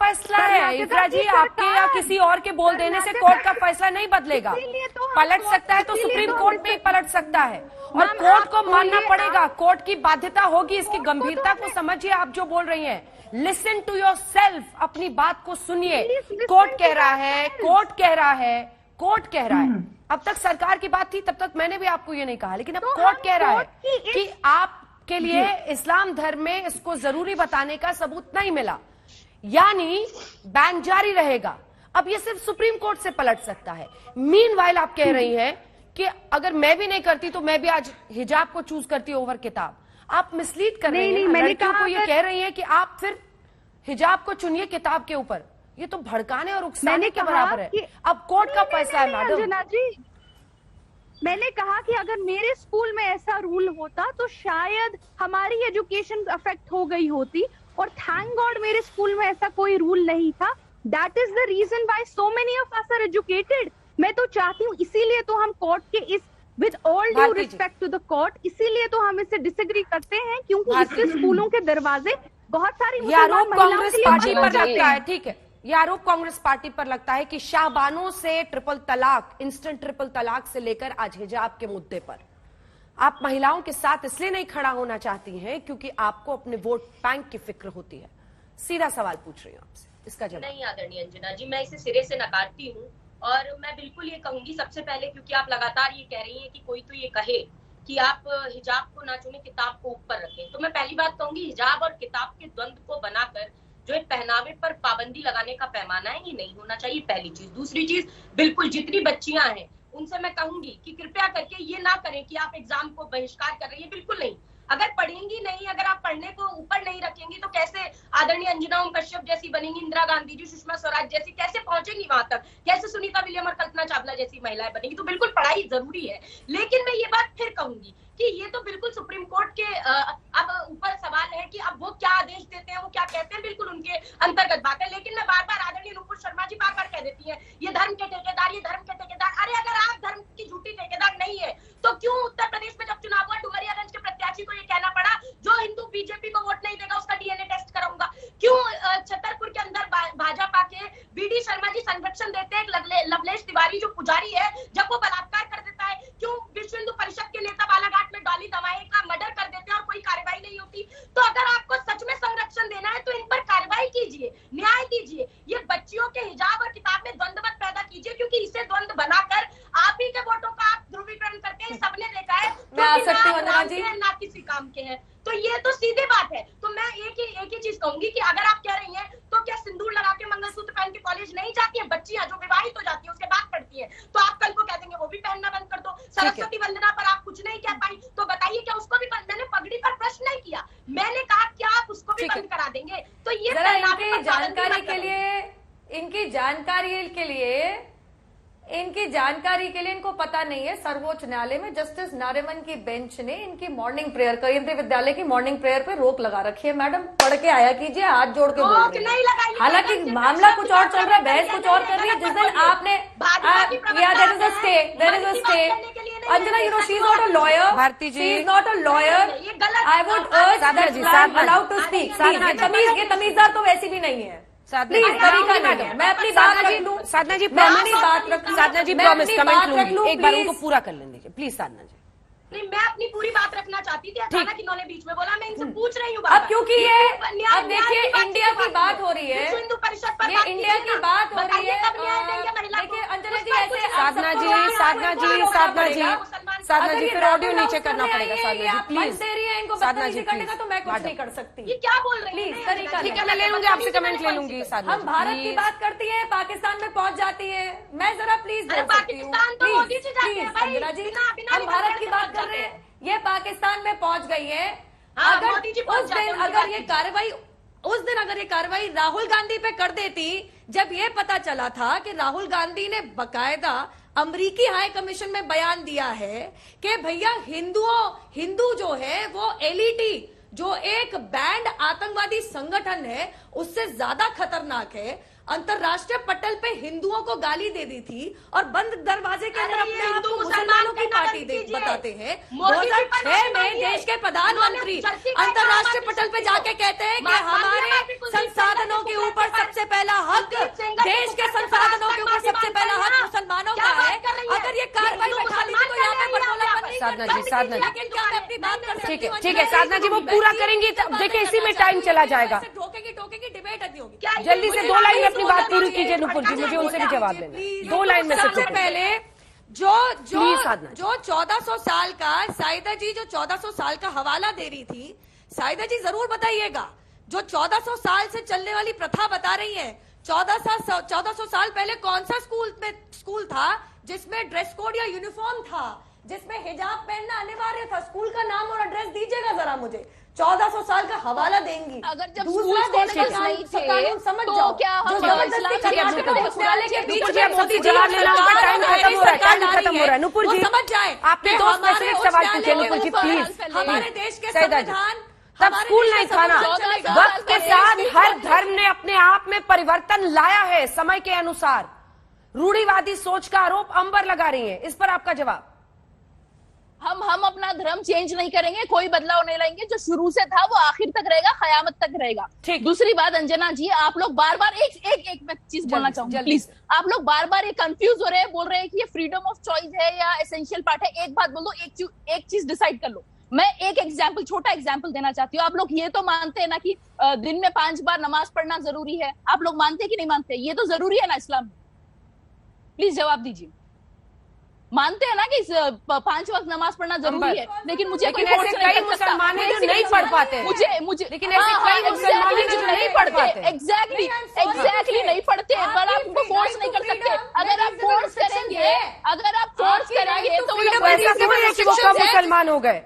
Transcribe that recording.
फैसला है इकरा जी, आपके या किसी और के बोल देने से कोर्ट का फैसला नहीं बदलेगा। पलट सकता है तो सुप्रीम कोर्ट में ही पलट सकता है, और कोर्ट को मानना पड़ेगा। कोर्ट की बाध्यता होगी, इसकी गंभीरता को समझिए। आप जो बोल रही हैं, लिसन टू योर सेल्फ, अपनी बात को सुनिए। कोर्ट कह रहा है, कोर्ट कह रहा है, कोर्ट कह रहा है। अब तक सरकार की बात थी, तब तक मैंने भी आपको ये नहीं कहा, लेकिन अब कोर्ट कह रहा है कि आपके लिए इस्लाम धर्म में इसको जरूरी बताने का सबूत नहीं मिला, यानी बैन जारी रहेगा। अब ये सिर्फ सुप्रीम कोर्ट से पलट सकता है। मीनवाइल आप कह रही हैं कि अगर मैं भी नहीं करती तो मैं भी आज हिजाब को चूज करती ओवर किताब। आप मिसलीड कर रही हैं लड़कियों को, ये कह रही हैं कि आप फिर हिजाब को चुनिए किताब के ऊपर। ये तो भड़काने और उकसाने के बराबर है। अब कोर्ट का फैसला है मैडम। अंजना जी, मैंने कहा कि अगर मेरे स्कूल में ऐसा रूल होता तो शायद हमारी एजुकेशन अफेक्ट हो गई होती, और थैंक गॉड मेरे स्कूल में ऐसा कोई रूल नहीं था। That is the reason why so many of us are educated. मैं तो चाहती हूँ, इसीलिए तो हम कोर्ट के इस, with all due respect to the court, इसीलिए तो हम इससे डिसएग्री करते हैं, क्योंकि इससे स्कूलों के दरवाजे बहुत सारी आरोप कांग्रेस पार्टी पर लगता है। ठीक है, यह आरोप कांग्रेस पार्टी पर लगता है कि शाहबानों से ट्रिपल तलाक, इंस्टेंट ट्रिपल तलाक से लेकर आज हिजाब के मुद्दे पर आप महिलाओं के साथ इसलिए नहीं खड़ा होना चाहती हैं क्योंकि आपको अपने वोट बैंक की फिक्र होती है। सीधा सवाल पूछ रही हूँ आपसे, इसका जवाब। नहीं आदरणीय अंजना जी, मैं इसे सिरे से नकारती हूँ, और मैं बिल्कुल ये कहूंगी सबसे पहले, क्योंकि आप लगातार ये कह रही हैं कि कोई तो ये कहे कि आप हिजाब को ना चुने, किताब को ऊपर रखें। तो मैं पहली बात कहूंगी, हिजाब और किताब के द्वंद को बनाकर जो एक पहनावे पर पाबंदी लगाने का पैमाना है, ये नहीं होना चाहिए, पहली चीज। दूसरी चीज, बिल्कुल जितनी बच्चियां हैं उनसे मैं कहूंगी कि कृपया करके ये ना करें कि आप एग्जाम को बहिष्कार कर रही है, बिल्कुल नहीं। अगर पढ़ेंगी नहीं, अगर आप पढ़ने को ऊपर नहीं रखेंगी तो कैसे आदरणीय अंजना ओम कश्यप जैसी बनेंगी, इंदिरा गांधी जी, सुषमा स्वराज जैसी कैसे पहुंचेंगी वहां तक, कैसे सुनीता विलियम और कल्पना चावला जैसी महिलाएं बनेंगी। तो बिल्कुल पढ़ाई जरूरी है, लेकिन मैं ये बात फिर कहूंगी कि ये तो बिल्कुल सुप्रीम कोर्ट के अब ऊपर सवाल है कि अब वो क्या आदेश देते हैं, वो क्या कहते हैं, बिल्कुल उनके अंतर्गत बात है। लेकिन मैं बार बार आदरणीय नुपुर शर्मा जी बार बार कह देती है, ये धर्म के ठेकेदार, ये धर्म के ठेकेदार। अरे अगर आप धर्म की झूठी ठेकेदार नहीं है तो क्यों उत्तर प्रदेश में जब चुनाव हुआ डुमरियागंज के प्रत्याशी को ये कहना पड़ा जो हिंदू बीजेपी को वोट नहीं देगा उसका डीएनए टेस्ट कराऊंगा? क्यों छतरपुर के अंदर भाजपा के बीडी शर्मा जी संरक्षण देते हैं, लवलेश तिवारी जो पुजारी है जब वो बलात्कार कर देता है, क्यों विश्व हिंदू परिषद के नेता बालाघाट में डॉली दमाए का मर्डर कर देते हैं और कोई कार्रवाई नहीं होती? तो अगर आपको सच में संरक्षण देना है तो इन पर कार्रवाई कीजिए, न्याय दीजिए। ये बच्चियों के हिजाब और किताब में द्वंद्व मत पैदा कीजिए, क्योंकि इसे द्वंद्व बनाकर आप ही के वोटों का आप ध्रुवीकरण करते हैं। सबने देखा है ना किसी काम के हैं, तो ये तो सीधी बात है। तो मैं एक ही चीज कहूंगी कि अगर आप कह रही हैं तो क्या सिंदूर लगा के मंगलसूत्र पहन के कॉलेज नहीं जाती है बच्चियां जो विवाहित हो जाती है, उसके बाद पढ़ती है, तो आप कल को कह देंगे वो भी पहनना बंद कर दो। सरस्वती वंदना पर आप कुछ नहीं कह पाई, तो बताइए क्या उसको भी बंद? मैंने पगड़ी पर प्रश्न नहीं किया, मैंने कहा क्या आप उसको भी बंद करा देंगे? तो ये इनकी जानकारी के लिए इनको पता नहीं है, सर्वोच्च न्यायालय में जस्टिस नारिमन की बेंच ने इनकी मॉर्निंग प्रेयर, केंद्रीय विद्यालय की मॉर्निंग प्रेयर पे रोक लगा रखी है। मैडम पढ़ के आया कीजिए, हाथ जोड़ के बोल रही है। हालांकि मामला कुछ और चल रहा है, बहस कुछ और कर रही है। जिस दिन आपने Anjana, you know she is not a lawyer, Bharti ji is not a lawyer. I would urge allowed to speak. ये तमीजदार तो वैसी भी नहीं है। प्लीज तरीका नहीं है। मैं अपनी बात रख लूं, साधना जी, मैं अपनी बात रख लूं, साधना जी प्रॉमिस कमेंट लूंगी, एक बार उनको पूरा कर लेने दीजिए प्लीज। साधना जी, नहीं, मैं अपनी पूरी बात रखना चाहती थी, अचानक इन्होंने बीच में बोला, मैं इनसे पूछ रही हूँ। अब क्योंकि ये अब देखिए इंडिया की बात हो रही है, हिंदू परिषद पर ये इंडिया की बात हो रही है। देखिए अंजना जी, ऐसे साधना जी फिर ऑडियो नीचे करना पड़ेगा। साधना जी प्लीज, दे रही है इनको बदतमीजी करने का, तो मैं कुछ नहीं कर सकती। ये क्या बोल रही है? प्लीज तरीका। ठीक है, मैं ले लूंगी, आपसे कमेंट ले लूंगी। हम भारत की बात करती है, पाकिस्तान में पहुंच जाती है। मैं जरा प्लीज बोल सकती हूँ, प्लीज अंजना जी, हम भारत की बात कर रहे हैं, ये पाकिस्तान में पहुंच गई है। अगर उस दिन अगर ये कार्रवाई राहुल गांधी पे कर देती, जब ये पता चला था कि राहुल गांधी ने बकायदा अमेरिकी हाई कमीशन में बयान दिया है कि भैया हिंदू जो है वो एलईटी, जो एक बैंड आतंकवादी संगठन है, उससे ज्यादा खतरनाक है। अंतरराष्ट्रीय पटल पे हिंदुओं को गाली दे दी थी और बंद दरवाजे के अंदर अपने आप को मुसलमानों की पार्टी बताते हैं। 2006 में देश के प्रधानमंत्री अंतरराष्ट्रीय पटल पे जाके कहते हैं कि हमारे संसाधनों के ऊपर सबसे पहले साधना जी, साधना जी। लेकिन क्या मैं अपनी बात कर सकती हूँ? ठीक है साधना जी, वो पूरा करेंगी। देखिए इसी में टाइम चला जाएगा। ठोकेगी डिबेट नहीं होगी। जल्दी से 2 लाइन में अपनी बात पूरी कीजिए नुपुर जी, मुझे उनसे भी जवाब देना है। 2 लाइन में सबसे से पहले जो 1400 साल का साइदा जी, जो 1400 साल का हवाला दे रही थी, साइदा जी जरूर बताइएगा, जो 1400 साल से चलने वाली प्रथा बता रही है, 1400 साल पहले कौन सा स्कूल था जिसमें ड्रेस कोड या यूनिफॉर्म था, जिसमें हिजाब पहनना अनिवार्य था? स्कूल का नाम और एड्रेस दीजिएगा जरा मुझे। 1400 साल का हवाला देंगी। अगर जब दूसरा देश का कानून समझ जाओ, क्या हम जो जबरदस्ती कर्नाटक और घोटाले के बीच में मोदी जवाब लेना होगा, टाइम खत्म हो रहा है, टाइम खत्म हो रहा है। नुपुर जी समझ जाए, आपने 2 स्पेसिफिक सवाल पूछे नुपुर जी, प्लीज। हमारे देश के सईदा जी, संविधान, तब स्कूल नहीं था ना। वक्त के साथ हर धर्म ने अपने आप में परिवर्तन लाया है समय के अनुसार। रूढ़िवादी सोच का आरोप अंबर लगा रही है, इस पर आपका जवाब। हम अपना धर्म चेंज नहीं करेंगे, कोई बदलाव नहीं लाएंगे। जो शुरू से था वो आखिर तक रहेगा, कयामत तक रहेगा। दूसरी बात अंजना जी, आप लोग बार बार एक चीज बोलना चाहूंगी प्लीज। आप लोग बार बार ये कंफ्यूज हो रहे हैं, बोल रहे हैं कि ये फ्रीडम ऑफ चॉइस है या एसेंशियल पार्ट है। एक बात बोल दो, एक चीज डिसाइड कर लो। मैं एक एग्जाम्पल, छोटा एग्जाम्पल देना चाहती हूँ। आप लोग ये तो मानते हैं ना कि दिन में 5 बार नमाज पढ़ना जरूरी है? आप लोग मानते हैं कि नहीं मानते? ये तो जरूरी है ना इस्लाम में? प्लीज जवाब दीजिए। मानते हैं ना कि 5 वक्त नमाज पढ़ना जरूरी है? लेकिन मुझे लेकिन ऐसे कई मुसलमान हैं जो नहीं पढ़ पाते। मुझे लेकिन ऐसे कई मुसलमान हैं जो नहीं पढ़ पाते। एग्जैक्टली नहीं पढ़ते, पर आप उनको फोर्स नहीं कर सकते। अगर आप फोर्स करेंगे तो ऐसा समझ कि वो कब मुसलमान हो गए?